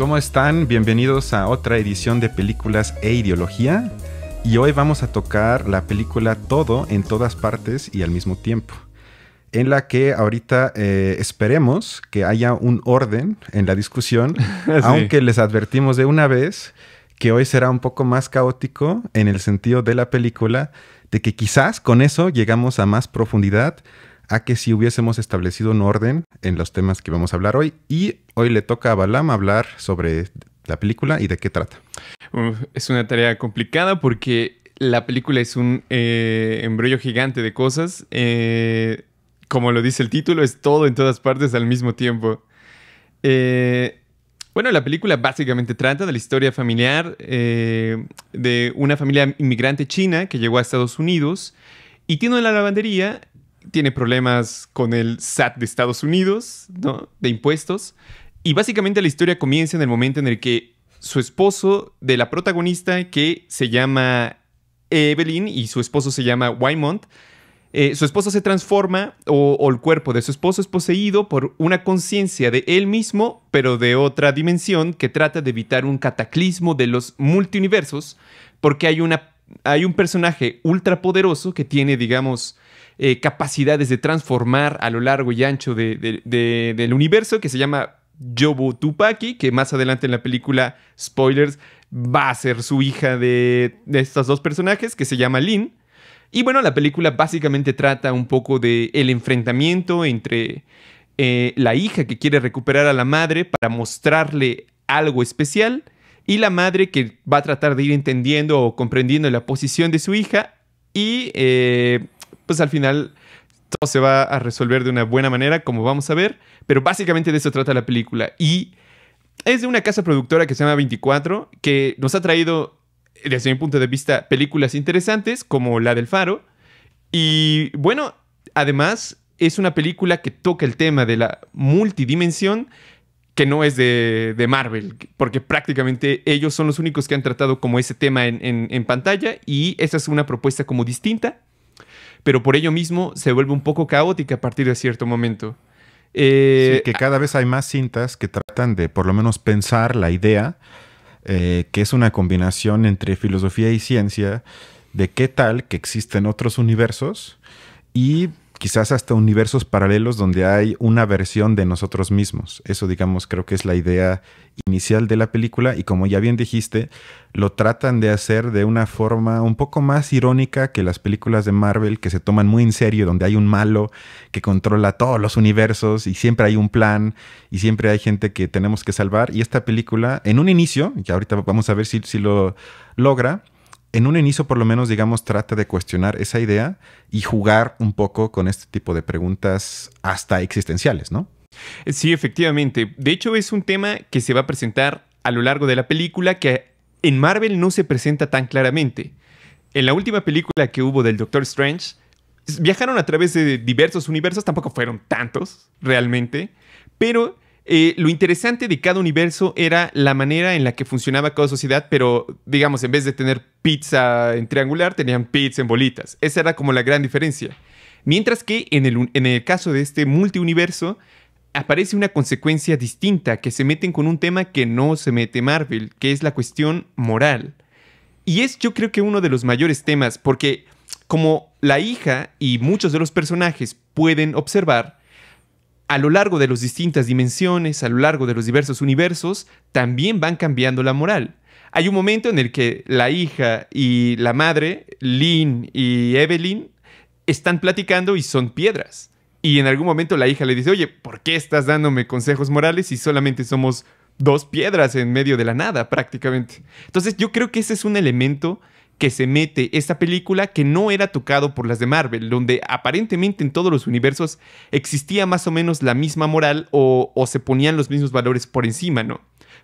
¿Cómo están? Bienvenidos a otra edición de Películas e Ideología. Y hoy vamos a tocar la película Todo en todas partes y al mismo tiempo, en la que ahorita esperemos que haya un orden en la discusión, sí. Aunque les advertimos de una vez que hoy será un poco más caótico en el sentido de la película, de que quizás con eso llegamos a más profundidad a que si hubiésemos establecido un orden en los temas que vamos a hablar hoy. Y hoy le toca a Balam hablar sobre la película y de qué trata. Es una tarea complicada porque la película es un embrollo gigante de cosas. Como lo dice el título, es todo en todas partes al mismo tiempo. Bueno, la película básicamente trata de la historia familiar de una familia inmigrante china que llegó a Estados Unidos y tiene una lavandería. Tiene problemas con el SAT de Estados Unidos, ¿no? De impuestos. Y básicamente la historia comienza en el momento en el que su esposo de la protagonista, que se llama Evelyn y su esposo se llama Wymont, su esposo se transforma o el cuerpo de su esposo es poseído por una conciencia de él mismo, pero de otra dimensión que trata de evitar un cataclismo de los multiuniversos, porque hay un personaje ultrapoderoso que tiene, digamos, capacidades de transformar a lo largo y ancho del universo, que se llama Jobu Tupaki, que más adelante en la película, spoilers, va a ser su hija de estos dos personajes, que se llama Lin. Y bueno, la película básicamente trata un poco del enfrentamiento entre la hija que quiere recuperar a la madre para mostrarle algo especial y la madre que va a tratar de ir entendiendo o comprendiendo la posición de su hija y pues al final todo se va a resolver de una buena manera, como vamos a ver, pero básicamente de eso trata la película. Y es de una casa productora que se llama 24, que nos ha traído, desde mi punto de vista, películas interesantes, como la del Faro. Y bueno, además es una película que toca el tema de la multidimensión, que no es de Marvel, porque prácticamente ellos son los únicos que han tratado como ese tema en pantalla, y esa es una propuesta como distinta, pero por ello mismo se vuelve un poco caótica a partir de cierto momento. Sí, que cada vez hay más cintas que tratan de por lo menos pensar la idea, que es una combinación entre filosofía y ciencia, de qué tal que existen otros universos y quizás hasta universos paralelos donde hay una versión de nosotros mismos. Eso, digamos, creo que es la idea inicial de la película y como ya bien dijiste, lo tratan de hacer de una forma un poco más irónica que las películas de Marvel, que se toman muy en serio, donde hay un malo que controla todos los universos y siempre hay un plan y siempre hay gente que tenemos que salvar. Y esta película, en un inicio, y ahorita vamos a ver si lo logra, en un inicio por lo menos, digamos, trata de cuestionar esa idea y jugar un poco con este tipo de preguntas hasta existenciales, ¿no? Sí, efectivamente. De hecho, es un tema que se va a presentar a lo largo de la película que en Marvel no se presenta tan claramente. En la última película que hubo del Doctor Strange, viajaron a través de diversos universos, tampoco fueron tantos realmente, pero lo interesante de cada universo era la manera en la que funcionaba cada sociedad, pero digamos, en vez de tener pizza en triangular, tenían pizza en bolitas. Esa era como la gran diferencia. Mientras que en el caso de este multiuniverso, aparece una consecuencia distinta, que se meten con un tema que no se mete Marvel, que es la cuestión moral. Y es, yo creo que uno de los mayores temas, porque como la hija y muchos de los personajes pueden observar, a lo largo de las distintas dimensiones, a lo largo de los diversos universos, también van cambiando la moral. Hay un momento en el que la hija y la madre, Lin y Evelyn, están platicando y son piedras. Y en algún momento la hija le dice, oye, ¿por qué estás dándome consejos morales si solamente somos dos piedras en medio de la nada prácticamente? Entonces yo creo que ese es un elemento que se mete esta película que no era tocado por las de Marvel, donde aparentemente en todos los universos existía más o menos la misma moral o se ponían los mismos valores por encima, ¿no?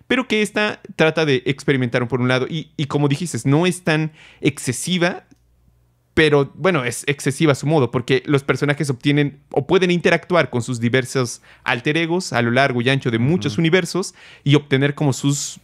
Pero que esta trata de experimentar por un lado y como dijiste, no es tan excesiva, pero bueno, es excesiva a su modo, porque los personajes obtienen o pueden interactuar con sus diversos alter egos a lo largo y ancho de muchos universos y obtener como sus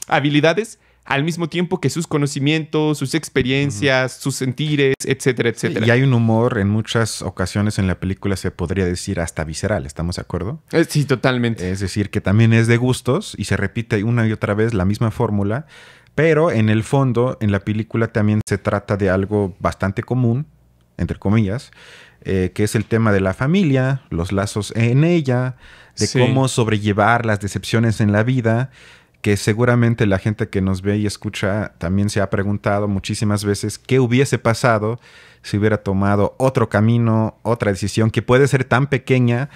habilidades al mismo tiempo que sus conocimientos, sus experiencias, sus sentires, etcétera, etcétera. Y hay un humor en muchas ocasiones en la película, se podría decir hasta visceral, ¿estamos de acuerdo? Sí, totalmente. Es decir, que también es de gustos y se repite una y otra vez la misma fórmula, pero en el fondo, en la película también se trata de algo bastante común, entre comillas, que es el tema de la familia, los lazos en ella, de cómo sobrellevar las decepciones en la vida, que seguramente la gente que nos ve y escucha también se ha preguntado muchísimas veces qué hubiese pasado si hubiera tomado otro camino, otra decisión que puede ser tan pequeña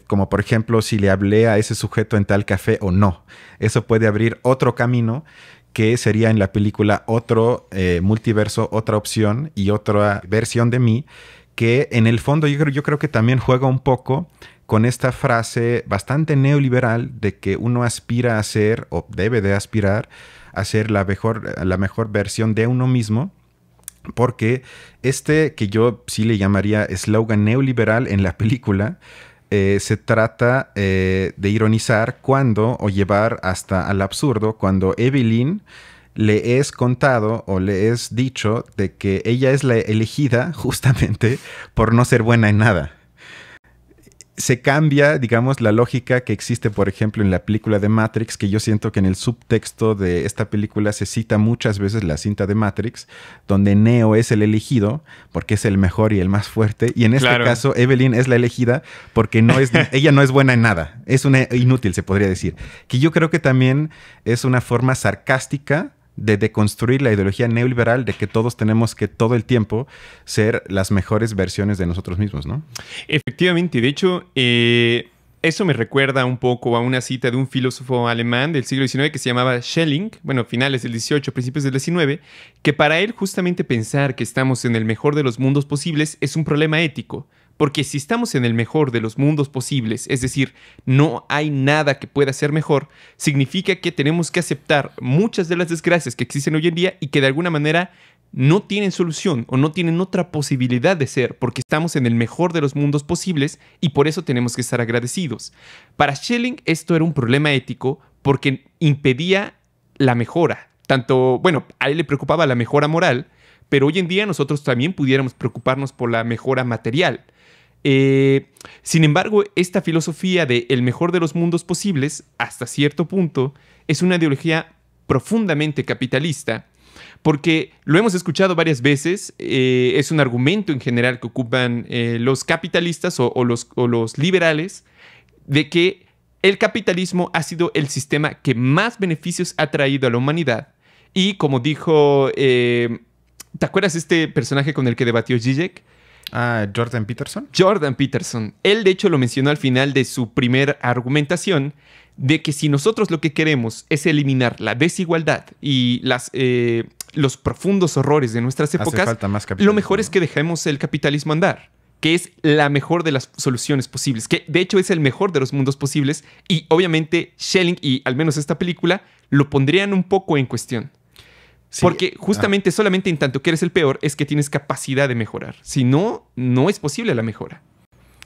como por ejemplo si le hablé a ese sujeto en tal café o no. Eso puede abrir otro camino que sería en la película otro multiverso, otra opción y otra versión de mí, que en el fondo yo creo que también juega un poco con esta frase bastante neoliberal de que uno aspira a ser o debe de aspirar a ser la mejor versión de uno mismo, porque que yo sí le llamaría eslogan neoliberal en la película, se trata de ironizar o llevar hasta al absurdo cuando Evelyn le es contado o le es dicho de que ella es la elegida justamente por no ser buena en nada. Se cambia, digamos, la lógica que existe, por ejemplo, en la película de Matrix, que yo siento que en el subtexto de esta película se cita muchas veces la cinta de Matrix, donde Neo es el elegido porque es el mejor y el más fuerte, y en este caso Evelyn es la elegida porque ella no es buena en nada, es una inútil, se podría decir. Que yo creo que también es una forma sarcástica de deconstruir la ideología neoliberal de que todos tenemos que todo el tiempo ser las mejores versiones de nosotros mismos, ¿no? Efectivamente. De hecho, eso me recuerda un poco a una cita de un filósofo alemán del siglo XIX que se llamaba Schelling, bueno, finales del XVIII, principios del XIX, que para él justamente pensar que estamos en el mejor de los mundos posibles es un problema ético. Porque si estamos en el mejor de los mundos posibles, es decir, no hay nada que pueda ser mejor, significa que tenemos que aceptar muchas de las desgracias que existen hoy en día y que de alguna manera no tienen solución o no tienen otra posibilidad de ser, porque estamos en el mejor de los mundos posibles y por eso tenemos que estar agradecidos. Para Schelling esto era un problema ético porque impedía la mejora. A él le preocupaba la mejora moral, pero hoy en día nosotros también pudiéramos preocuparnos por la mejora material. Sin embargo, esta filosofía de el mejor de los mundos posibles, hasta cierto punto, es una ideología profundamente capitalista, porque lo hemos escuchado varias veces, es un argumento en general que ocupan los capitalistas o los liberales, de que el capitalismo ha sido el sistema que más beneficios ha traído a la humanidad. Y como dijo, ¿te acuerdas este personaje con el que debatió Zizek? Jordan Peterson. Jordan Peterson. Él, de hecho, lo mencionó al final de su primera argumentación de que si nosotros lo que queremos es eliminar la desigualdad y los profundos horrores de nuestras épocas, lo mejor es que dejemos el capitalismo andar, que es la mejor de las soluciones posibles, que de hecho es el mejor de los mundos posibles, y obviamente Schelling y al menos esta película lo pondrían un poco en cuestión. Sí, porque justamente solamente en tanto que eres el peor es que tienes capacidad de mejorar. Si no, no es posible la mejora.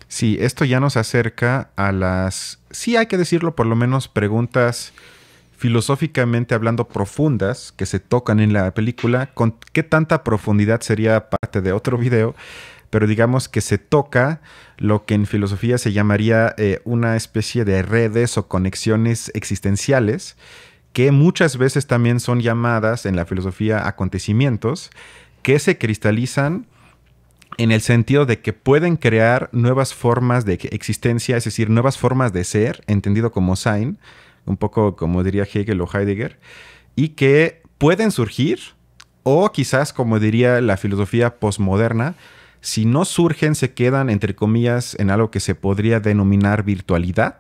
Sí, esto ya nos acerca a sí hay que decirlo, por lo menos preguntas filosóficamente hablando profundas que se tocan en la película. ¿Con qué tanta profundidad sería parte de otro video? Pero digamos que se toca lo que en filosofía se llamaría una especie de redes o conexiones existenciales, que muchas veces también son llamadas en la filosofía acontecimientos, que se cristalizan en el sentido de que pueden crear nuevas formas de existencia, es decir, nuevas formas de ser, entendido como Sein, un poco como diría Hegel o Heidegger, y que pueden surgir, o quizás, como diría la filosofía posmoderna, si no surgen, se quedan, entre comillas, en algo que se podría denominar virtualidad,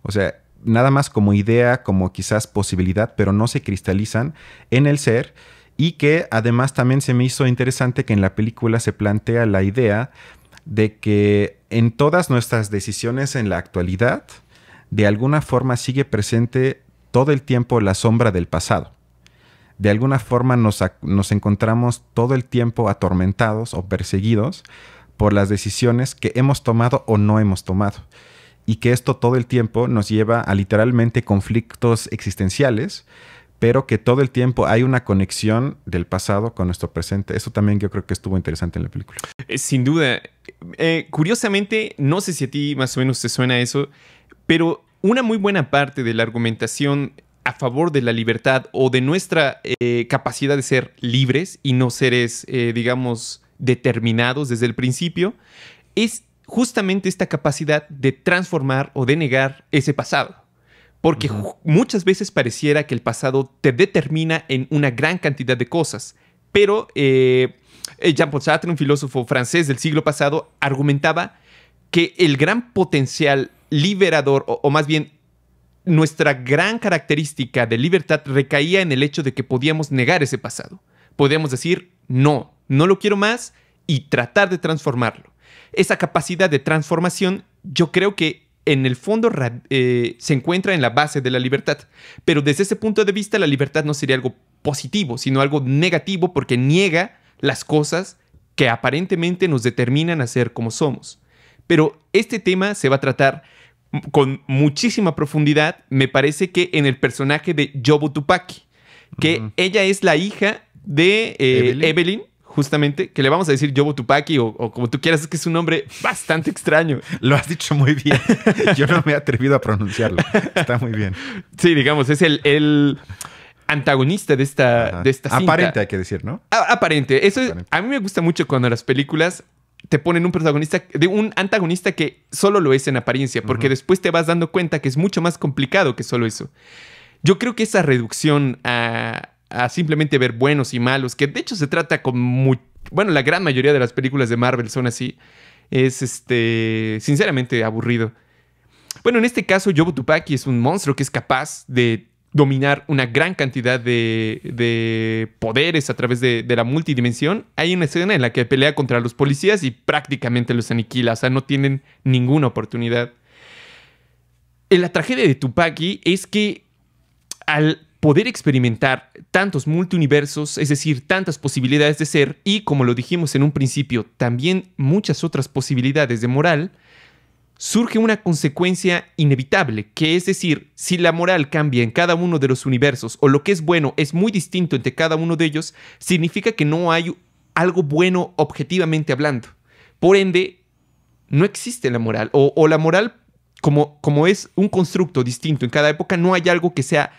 o sea, nada más como idea, como quizás posibilidad, pero no se cristalizan en el ser. Y que además también se me hizo interesante que en la película se plantea la idea de que en todas nuestras decisiones en la actualidad, de alguna forma sigue presente todo el tiempo la sombra del pasado. De alguna forma nos encontramos todo el tiempo atormentados o perseguidos por las decisiones que hemos tomado o no hemos tomado. Y que esto todo el tiempo nos lleva a literalmente conflictos existenciales, pero que todo el tiempo hay una conexión del pasado con nuestro presente. Eso también yo creo que estuvo interesante en la película. Sin duda. Curiosamente, no sé si a ti más o menos te suena eso, pero una muy buena parte de la argumentación a favor de la libertad o de nuestra capacidad de ser libres y no seres, digamos, determinados desde el principio, es justamente esta capacidad de transformar o de negar ese pasado. Porque muchas veces pareciera que el pasado te determina en una gran cantidad de cosas. Pero Jean-Paul Sartre, un filósofo francés del siglo pasado, argumentaba que el gran potencial liberador, o más bien nuestra gran característica de libertad, recaía en el hecho de que podíamos negar ese pasado. Podíamos decir, no lo quiero más y tratar de transformarlo. Esa capacidad de transformación, yo creo que en el fondo se encuentra en la base de la libertad. Pero desde ese punto de vista, la libertad no sería algo positivo, sino algo negativo porque niega las cosas que aparentemente nos determinan a ser como somos. Pero este tema se va a tratar con muchísima profundidad, me parece que en el personaje de Jobu Tupaki, que ella es la hija de Evelyn, justamente, que le vamos a decir Jobu Tupaki o como tú quieras, es que es un nombre bastante extraño. Lo has dicho muy bien. Yo no me he atrevido a pronunciarlo. Está muy bien. Sí, digamos, es el antagonista de esta cinta. Aparente, hay que decir, ¿no? Aparente. Eso aparente. A mí me gusta mucho cuando las películas te ponen un antagonista que solo lo es en apariencia, porque después te vas dando cuenta que es mucho más complicado que solo eso. Yo creo que esa reducción a simplemente ver buenos y malos, que de hecho se trata con bueno, la gran mayoría de las películas de Marvel son así, es sinceramente aburrido. Bueno, en este caso, Jobu Tupaki es un monstruo que es capaz de dominar una gran cantidad de poderes a través de la multidimensión. Hay una escena en la que pelea contra los policías y prácticamente los aniquila, o sea, no tienen ninguna oportunidad. La tragedia de Tupaki es que al poder experimentar tantos multiuniversos, es decir, tantas posibilidades de ser y, como lo dijimos en un principio, también muchas otras posibilidades de moral, surge una consecuencia inevitable, que es decir, si la moral cambia en cada uno de los universos o lo que es bueno es muy distinto entre cada uno de ellos, significa que no hay algo bueno objetivamente hablando. Por ende, no existe la moral o la moral como es un constructo distinto en cada época, no hay algo que sea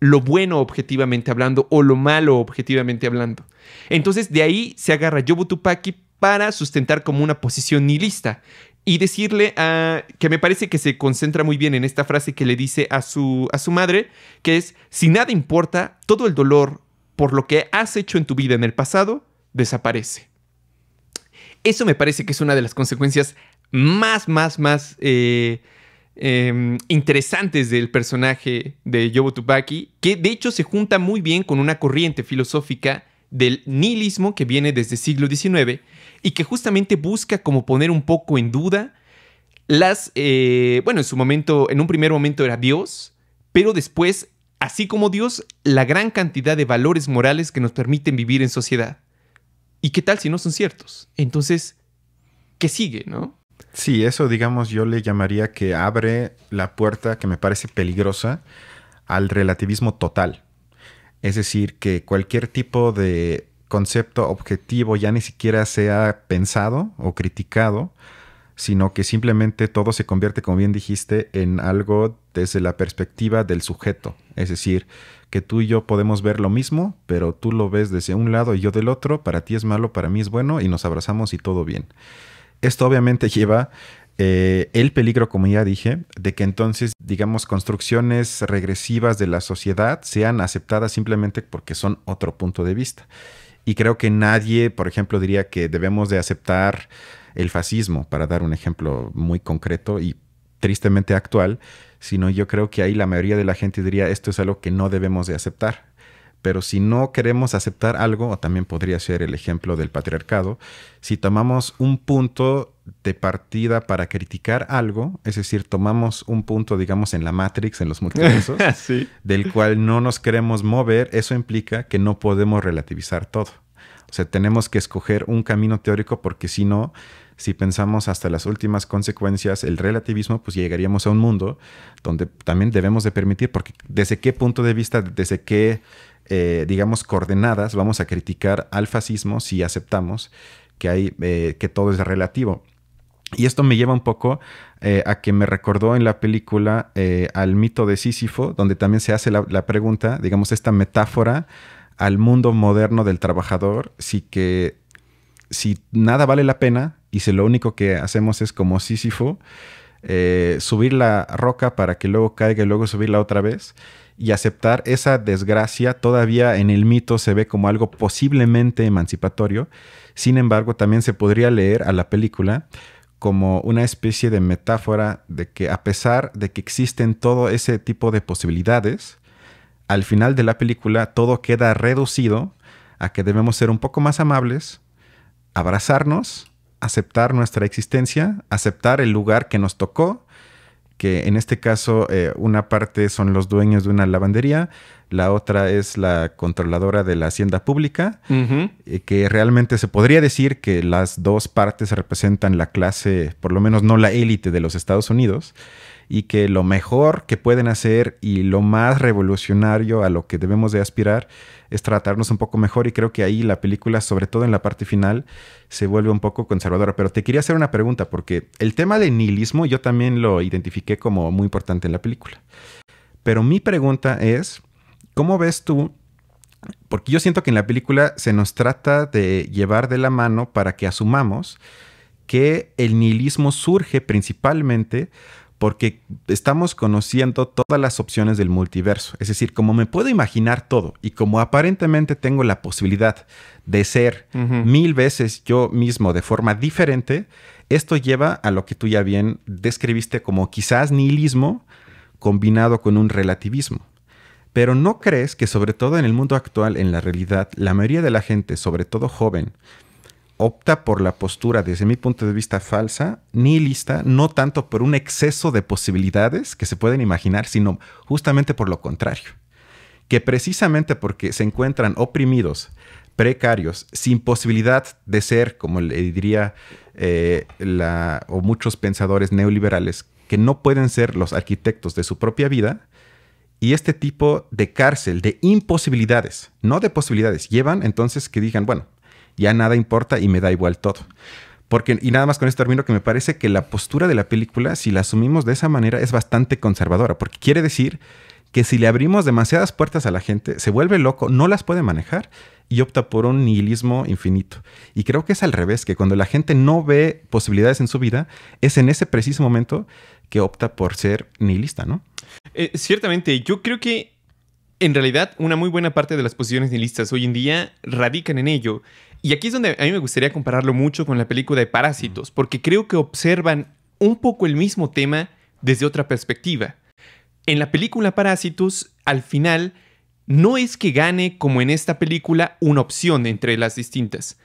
lo bueno objetivamente hablando o lo malo objetivamente hablando. Entonces de ahí se agarra Jobu Tupaki para sustentar como una posición nihilista y decirle que me parece que se concentra muy bien en esta frase que le dice a su madre, que es: si nada importa, todo el dolor por lo que has hecho en tu vida en el pasado desaparece. Eso me parece que es una de las consecuencias más interesantes del personaje de Jobu Tupaki, que de hecho se junta muy bien con una corriente filosófica del nihilismo que viene desde el siglo XIX y que justamente busca como poner un poco en duda en un primer momento era Dios, pero después, así como Dios, la gran cantidad de valores morales que nos permiten vivir en sociedad. ¿Y qué tal si no son ciertos? Entonces, ¿qué sigue, no? Sí, eso, digamos, yo le llamaría que abre la puerta, que me parece peligrosa, al relativismo total. Es decir, que cualquier tipo de concepto objetivo ya ni siquiera sea pensado o criticado, sino que simplemente todo se convierte, como bien dijiste, en algo desde la perspectiva del sujeto. Es decir, que tú y yo podemos ver lo mismo, pero tú lo ves desde un lado y yo del otro, para ti es malo, para mí es bueno, y nos abrazamos y todo bien. Esto obviamente lleva el peligro, como ya dije, de que entonces, digamos, construcciones regresivas de la sociedad sean aceptadas simplemente porque son otro punto de vista. Y creo que nadie, por ejemplo, diría que debemos de aceptar el fascismo, para dar un ejemplo muy concreto y tristemente actual, sino yo creo que ahí la mayoría de la gente diría esto es algo que no debemos de aceptar. Pero si no queremos aceptar algo, o también podría ser el ejemplo del patriarcado, si tomamos un punto de partida para criticar algo, es decir, tomamos un punto, digamos, en la Matrix, en los multiversos, sí, del cual no nos queremos mover, eso implica que no podemos relativizar todo. O sea, tenemos que escoger un camino teórico porque si no, si pensamos hasta las últimas consecuencias, el relativismo, pues llegaríamos a un mundo donde también debemos de permitir, porque desde qué punto de vista, desde qué, digamos, coordenadas vamos a criticar al fascismo si aceptamos que todo es relativo. Y esto me lleva un poco a que me recordó en la película al mito de Sísifo, donde también se hace la pregunta, digamos, esta metáfora al mundo moderno del trabajador, si nada vale la pena y si lo único que hacemos es como Sísifo, subir la roca para que luego caiga y luego subirla otra vez y aceptar esa desgracia, todavía en el mito se ve como algo posiblemente emancipatorio. Sin embargo, también se podría leer a la película como una especie de metáfora de que a pesar de que existen todo ese tipo de posibilidades, al final de la película todo queda reducido a que debemos ser un poco más amables, abrazarnos, aceptar nuestra existencia, aceptar el lugar que nos tocó, que en este caso una parte son los dueños de una lavandería, la otra es la controladora de la hacienda pública, que realmente se podría decir que las dos partes representan la clase, por lo menos no la élite de los Estados Unidos, y que lo mejor que pueden hacer y lo más revolucionario a lo que debemos de aspirar es tratarnos un poco mejor, y creo que ahí la película, sobre todo en la parte final, se vuelve un poco conservadora. Pero te quería hacer una pregunta, porque el tema del nihilismo yo también lo identifiqué como muy importante en la película. Pero mi pregunta es, ¿cómo ves tú? Porque yo siento que en la película se nos trata de llevar de la mano para que asumamos que el nihilismo surge principalmente porque estamos conociendo todas las opciones del multiverso. Es decir, como me puedo imaginar todo y como aparentemente tengo la posibilidad de ser 1000 veces yo mismo de forma diferente, esto lleva a lo que tú ya bien describiste como quizás nihilismo combinado con un relativismo. Pero ¿no crees que sobre todo en el mundo actual, en la realidad, la mayoría de la gente, sobre todo joven, opta por la postura, desde mi punto de vista, falsa, nihilista, no tanto por un exceso de posibilidades que se pueden imaginar, sino justamente por lo contrario? Que precisamente porque se encuentran oprimidos, precarios, sin posibilidad de ser, como le diría o muchos pensadores neoliberales, que no pueden ser los arquitectos de su propia vida, y este tipo de cárcel, de imposibilidades, no de posibilidades, llevan entonces que digan, bueno, ya nada importa y me da igual todo. Y nada más con esto termino, que me parece que la postura de la película, si la asumimos de esa manera, es bastante conservadora, porque quiere decir que si le abrimos demasiadas puertas a la gente, se vuelve loco, no las puede manejar y opta por un nihilismo infinito. Y creo que es al revés, que cuando la gente no ve posibilidades en su vida, es en ese preciso momento que opta por ser nihilista, ¿no? Ciertamente, yo creo que en realidad una muy buena parte de las posiciones nihilistas hoy en día radican en ello. Y aquí es donde a mí me gustaría compararlo mucho con la película de Parásitos, porque creo que observan un poco el mismo tema desde otra perspectiva. En la película Parásitos, al final, no es que gane, como en esta película, una opción entre las distintas.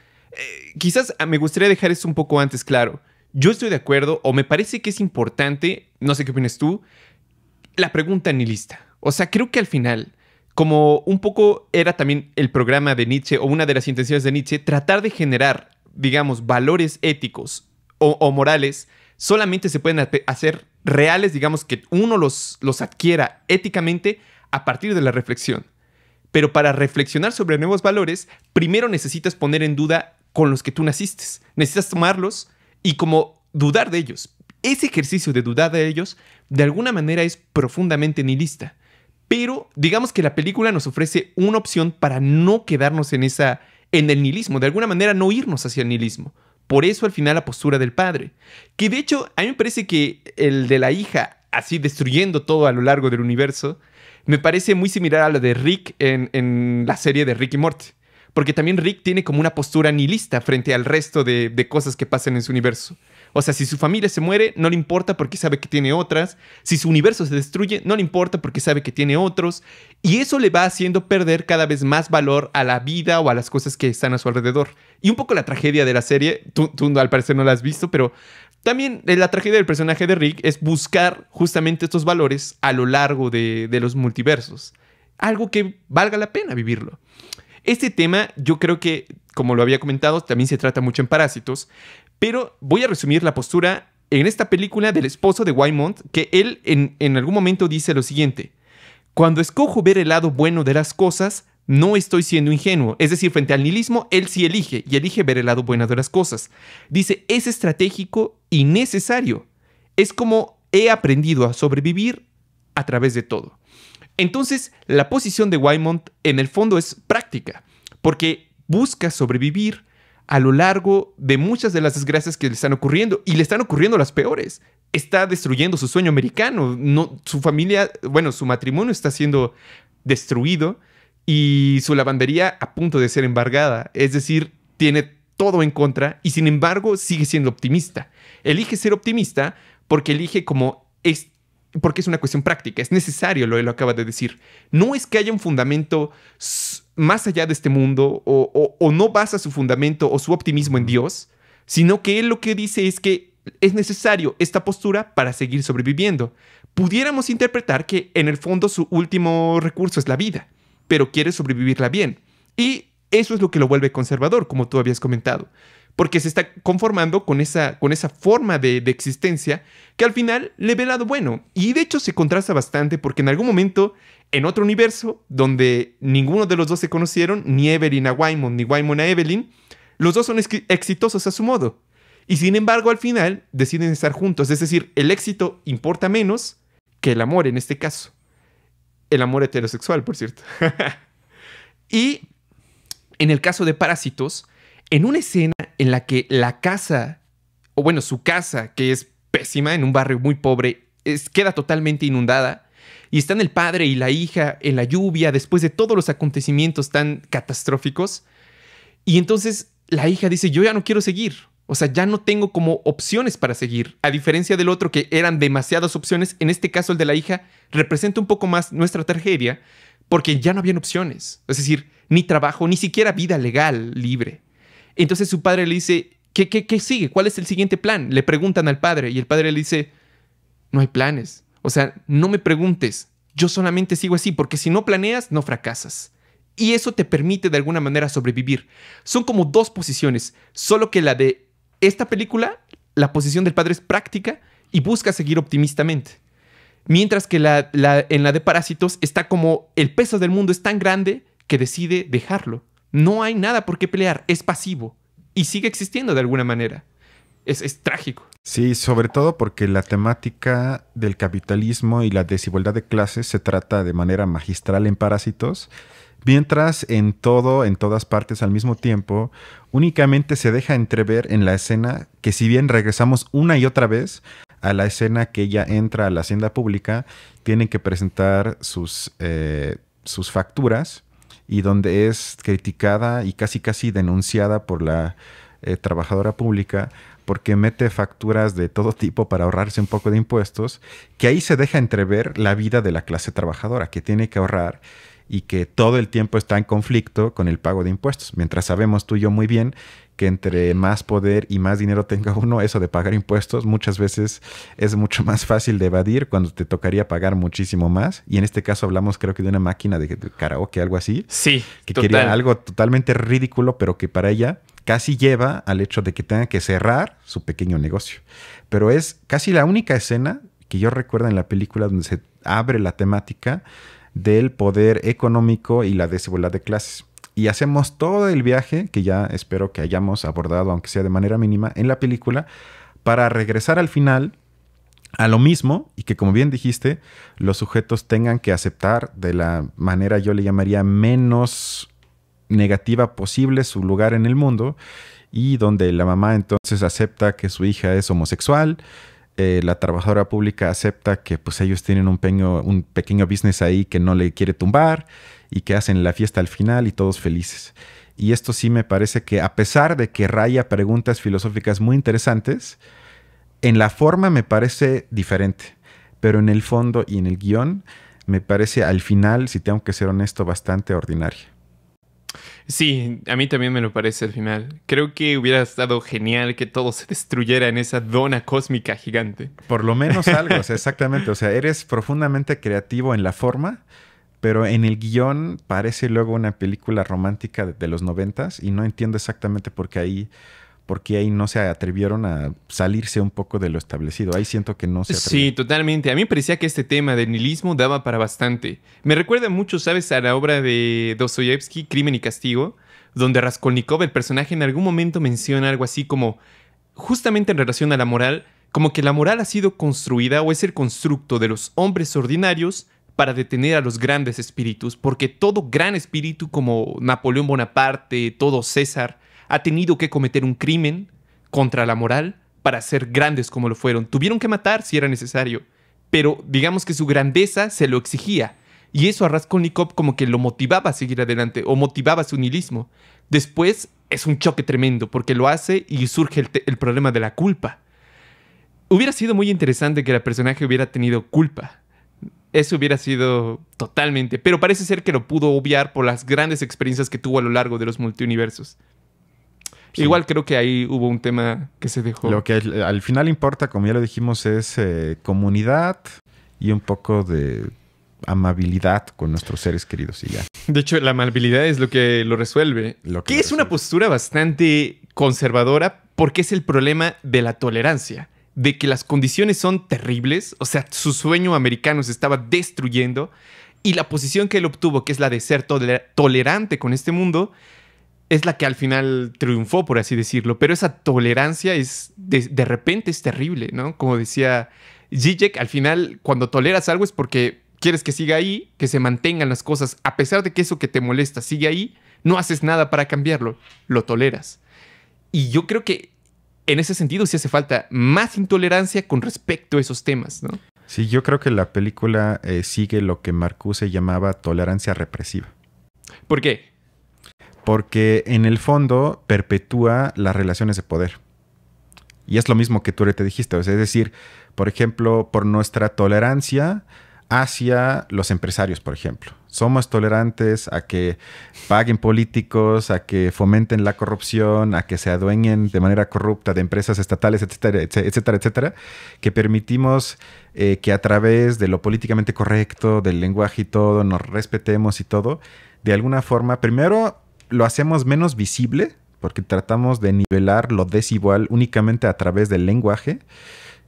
Quizás me gustaría dejar esto un poco antes claro. Yo estoy de acuerdo, o me parece que es importante, no sé qué opinas tú, la pregunta nihilista. O sea, creo que al final, como un poco era también el programa de Nietzsche, o una de las intenciones de Nietzsche, tratar de generar, digamos, valores éticos o morales, solamente se pueden hacer reales, digamos, que uno los adquiera éticamente a partir de la reflexión. Pero para reflexionar sobre nuevos valores, primero necesitas poner en duda con los que tú naciste. Necesitas tomarlos y como dudar de ellos. Ese ejercicio de dudar de ellos, de alguna manera, es profundamente nihilista. Pero digamos que la película nos ofrece una opción para no quedarnos en el nihilismo, de alguna manera no irnos hacia el nihilismo. Por eso al final la postura del padre, que de hecho a mí me parece que el de la hija, así destruyendo todo a lo largo del universo, me parece muy similar a la de Rick en la serie de Rick y Morty. Porque también Rick tiene como una postura nihilista frente al resto de cosas que pasan en su universo. O sea, si su familia se muere, no le importa porque sabe que tiene otras. Si su universo se destruye, no le importa porque sabe que tiene otros. Y eso le va haciendo perder cada vez más valor a la vida o a las cosas que están a su alrededor. Y un poco la tragedia de la serie, tú al parecer no la has visto, pero también la tragedia del personaje de Rick es buscar justamente estos valores a lo largo de los multiversos. Algo que valga la pena vivirlo. Este tema yo creo que, como lo había comentado, también se trata mucho en Parásitos, Pero voy a resumir la postura en esta película del esposo de Wymont, que él en algún momento dice lo siguiente: cuando escojo ver el lado bueno de las cosas, no estoy siendo ingenuo. Es decir, frente al nihilismo, él sí elige, y elige ver el lado bueno de las cosas. Dice, es estratégico y necesario. Es como he aprendido a sobrevivir a través de todo. Entonces, la posición de Wymont en el fondo es práctica, porque busca sobrevivir a lo largo de muchas de las desgracias que le están ocurriendo, y le están ocurriendo las peores. Está destruyendo su sueño americano, no, su familia, bueno, su matrimonio está siendo destruido y su lavandería a punto de ser embargada. Es decir, tiene todo en contra y sin embargo sigue siendo optimista. Elige ser optimista porque elige porque es una cuestión práctica, es necesario, lo acaba de decir. No es que haya un fundamento más allá de este mundo o no basa su fundamento o su optimismo en Dios, sino que él lo que dice es que es necesario esta postura para seguir sobreviviendo. Pudiéramos interpretar que en el fondo su último recurso es la vida, pero quiere sobrevivirla bien. Y eso es lo que lo vuelve conservador, como tú habías comentado, porque se está conformando con esa forma de existencia que al final le ve el lado bueno. Y de hecho se contrasta bastante porque en algún momento, en otro universo, donde ninguno de los dos se conocieron, ni Evelyn a Wymont, ni Wymont a Evelyn, los dos son exitosos a su modo. Y sin embargo, al final, deciden estar juntos. Es decir, el éxito importa menos que el amor en este caso. El amor heterosexual, por cierto. Y en el caso de Parásitos, en una escena en la que la casa, o bueno, su casa, que es pésima, en un barrio muy pobre, queda totalmente inundada, y están el padre y la hija en la lluvia después de todos los acontecimientos tan catastróficos. Y entonces la hija dice, yo ya no quiero seguir. O sea, ya no tengo como opciones para seguir. A diferencia del otro, que eran demasiadas opciones, en este caso el de la hija representa un poco más nuestra tragedia, porque ya no habían opciones. Es decir, ni trabajo, ni siquiera vida legal, libre. Entonces su padre le dice, ¿qué sigue? ¿Cuál es el siguiente plan? Le preguntan al padre y el padre le dice, no hay planes. O sea, no me preguntes. Yo solamente sigo así, porque si no planeas, no fracasas. Y eso te permite de alguna manera sobrevivir. Son como dos posiciones, solo que la de esta película, la posición del padre es práctica y busca seguir optimistamente. Mientras que en la de Parásitos está como el peso del mundo es tan grande que decide dejarlo. No hay nada por qué pelear, es pasivo y sigue existiendo de alguna manera. Es trágico. Sí, sobre todo porque la temática del capitalismo y la desigualdad de clases se trata de manera magistral en Parásitos, mientras en todas partes al mismo tiempo, únicamente se deja entrever en la escena que, si bien regresamos una y otra vez a la escena que ella entra a la hacienda pública, tienen que presentar sus facturas, y donde es criticada y casi denunciada por la trabajadora pública porque mete facturas de todo tipo para ahorrarse un poco de impuestos, que ahí se deja entrever la vida de la clase trabajadora, que tiene que ahorrar y que todo el tiempo está en conflicto con el pago de impuestos. Mientras sabemos tú y yo muy bien que entre más poder y más dinero tenga uno, eso de pagar impuestos muchas veces es mucho más fácil de evadir cuando te tocaría pagar muchísimo más. Y en este caso hablamos, creo que de una máquina de karaoke, algo así. Sí, que quería algo totalmente ridículo, pero que para ella casi lleva al hecho de que tenga que cerrar su pequeño negocio. Pero es casi la única escena que yo recuerdo en la película donde se abre la temática del poder económico y la desigualdad de clases. Y hacemos todo el viaje, que ya espero que hayamos abordado, aunque sea de manera mínima, en la película, para regresar al final a lo mismo y que, como bien dijiste, los sujetos tengan que aceptar de la manera, yo le llamaría, menos negativa posible su lugar en el mundo, y donde la mamá entonces acepta que su hija es homosexual. La trabajadora pública acepta que pues ellos tienen un pequeño business ahí que no le quiere tumbar y que hacen la fiesta al final y todos felices. Y esto sí me parece que, a pesar de que raya preguntas filosóficas muy interesantes, en la forma me parece diferente, pero en el fondo y en el guión me parece al final, si tengo que ser honesto, bastante ordinaria. Sí, a mí también me lo parece al final. Creo que hubiera estado genial que todo se destruyera en esa dona cósmica gigante. Por lo menos algo, o sea, exactamente. O sea, eres profundamente creativo en la forma, pero en el guión parece luego una película romántica de los 90s y no entiendo exactamente por qué ahí ¿por qué ahí no se atrevieron a salirse un poco de lo establecido? Ahí siento que no se atrevieron. Sí, totalmente. A mí me parecía que este tema del nihilismo daba para bastante. Me recuerda mucho, ¿sabes?, a la obra de Dostoyevsky, Crimen y Castigo, donde Raskolnikov, el personaje, en algún momento menciona algo así como, justamente en relación a la moral, como que la moral ha sido construida o es el constructo de los hombres ordinarios para detener a los grandes espíritus, porque todo gran espíritu como Napoleón Bonaparte, todo César, ha tenido que cometer un crimen contra la moral para ser grandes como lo fueron. Tuvieron que matar si era necesario, pero digamos que su grandeza se lo exigía. Y eso a Raskolnikov como que lo motivaba a seguir adelante o motivaba su nihilismo. Después es un choque tremendo porque lo hace y surge el problema de la culpa. Hubiera sido muy interesante que el personaje hubiera tenido culpa. Eso hubiera sido totalmente... Pero parece ser que lo pudo obviar por las grandes experiencias que tuvo a lo largo de los multiuniversos. Sí. Igual creo que ahí hubo un tema que se dejó. Lo que al final importa, como ya lo dijimos, es comunidad y un poco de amabilidad con nuestros seres queridos y ya. De hecho, la amabilidad es lo que lo resuelve. Que es una postura bastante conservadora porque es el problema de la tolerancia. De que las condiciones son terribles. O sea, su sueño americano se estaba destruyendo. Y la posición que él obtuvo, que es la de ser tolerante con este mundo, es la que al final triunfó, por así decirlo. Pero esa tolerancia es de repente es terrible, ¿no? Como decía Zizek, al final cuando toleras algo es porque quieres que siga ahí, que se mantengan las cosas. A pesar de que eso que te molesta sigue ahí, no haces nada para cambiarlo. Lo toleras. Y yo creo que en ese sentido sí hace falta más intolerancia con respecto a esos temas, ¿no? Sí, yo creo que la película sigue lo que Marcuse llamaba tolerancia represiva. ¿Por qué? Porque en el fondo perpetúa las relaciones de poder. Y es lo mismo que tú ahorita dijiste. O sea, es decir, por ejemplo, por nuestra tolerancia hacia los empresarios, por ejemplo. Somos tolerantes a que paguen políticos, a que fomenten la corrupción, a que se adueñen de manera corrupta de empresas estatales, etcétera, etcétera, etcétera, que permitimos que a través de lo políticamente correcto, del lenguaje y todo, nos respetemos y todo. De alguna forma, primero lo hacemos menos visible, porque tratamos de nivelar lo desigual únicamente a través del lenguaje,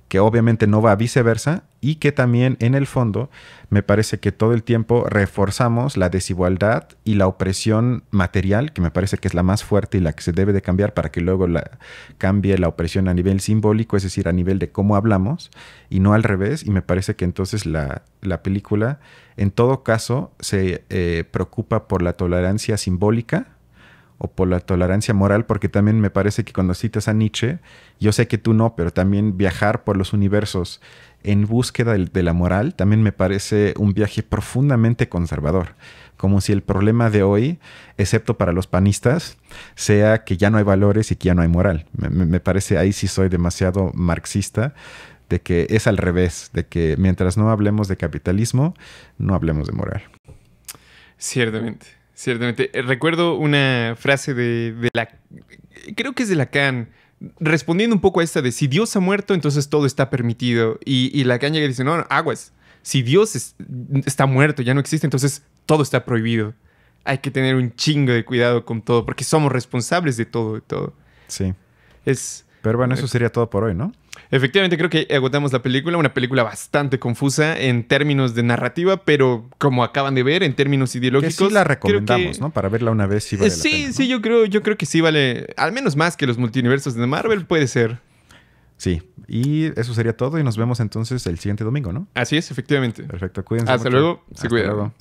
que obviamente no va viceversa, y que también en el fondo me parece que todo el tiempo reforzamos la desigualdad y la opresión material, que me parece que es la más fuerte y la que se debe de cambiar para que luego cambie la opresión a nivel simbólico, es decir, a nivel de cómo hablamos, y no al revés. Y me parece que entonces la película en todo caso se preocupa por la tolerancia simbólica o por la tolerancia moral, porque también me parece que cuando citas a Nietzsche, yo sé que tú no, pero también viajar por los universos en búsqueda de la moral también me parece un viaje profundamente conservador. Como si el problema de hoy, excepto para los panistas, sea que ya no hay valores y que ya no hay moral. Me parece, ahí sí soy demasiado marxista, de que es al revés, de que mientras no hablemos de capitalismo, no hablemos de moral. Ciertamente. Ciertamente. Recuerdo una frase creo que es de Lacan, respondiendo un poco a esta de si Dios ha muerto, entonces todo está permitido. Y Lacan llega y dice, no, aguas. Si Dios está muerto, ya no existe, entonces todo está prohibido. Hay que tener un chingo de cuidado con todo, porque somos responsables de todo, Sí. Pero bueno, eso sería todo por hoy, ¿no? Efectivamente, creo que agotamos la película. Una película bastante confusa en términos de narrativa, pero como acaban de ver, en términos ideológicos... Que sí la recomendamos, ¿no? Para verla una vez sí vale la pena, ¿no? Sí, yo creo que sí vale... Al menos más que los multiuniversos de Marvel, puede ser. Sí, y eso sería todo y nos vemos entonces el siguiente domingo, ¿no? Así es, efectivamente. Perfecto, cuídense Hasta mucho. luego. Hasta luego.